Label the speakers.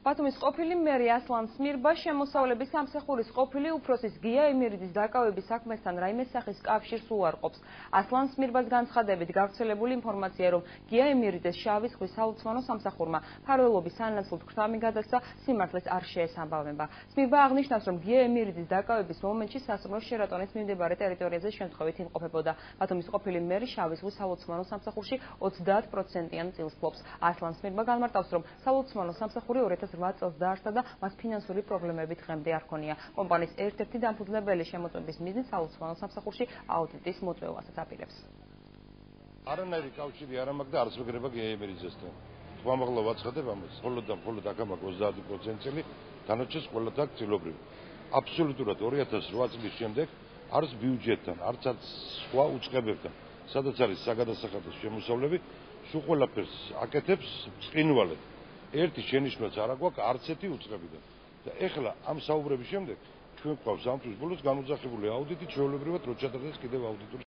Speaker 1: ბათუმის ყოფილი მერი ასლან სმირბა შემოსავლების სამსახურის ყოფილი უფროსის გია ემირიძის დაკავების საქმესთან რაიმე სახის კავშირს უარყოფს. ასლან სმირბას განცხადებით გავრცელებული ინფორმაცია, რომ გია ემირიძეს შავი ზღვის საოცმანო სამსახურმა ფარველობის სანაცვლოდ ქრთამი გადასცა, სიმართლეს არ შეესაბამება. სმირბა აღნიშნავს, რომ გია ემირიძის დაკავების მომენტში სასტუმრო შერატონის მიმდებარე ტერიტორიაზე შემთხვევით იმყოფებოდა. ბათუმის ყოფილი მერი შავი ზღვის საოცმანო სამსახურში 30%-იან წილს ფლობს. ასლან სმირბა განმარტავს, რომ საოცმანო სამსახური 2008 წელს დაარსდა და მას ფინანსური პრობლემები დღემდე არ ჰქონია. კომპანიის ერთ-ერთი დამფუძნებელი შემოწმების მიზნით საოცმანო სამსახურში აუდიტის მოწვევასაც აპირებს.
Speaker 2: არანაირი კავშირი არ მაქვს და არც მეგრება გია ემირიძესთან. თვალმაღლა ვაცხადებ ამას. მხოლოდ და მხოლოდ აქ მაქვს 30% წილი, დანარჩენს ყველათ აქ წილობრივ. აბსოლუტურად 2008 წლის შემდეგ არც ბიუჯეტთან, არც სხვა უწყებებთან, სადაც არის საგადასახადო შემოსავლები, სულ ყველაფერს აკეთებს წყინვალედ. ერთი შენიშვნაც არ აქვს არც ერთი უწყებიდან. და ეხლა ამ საუბრების შემდეგ ჩვენ გვყავს ამ თვის ბოლოს განუძახებული აუდიტი, ჩვეულებრივად რო ჩადარდეს კიდევ აუდიტური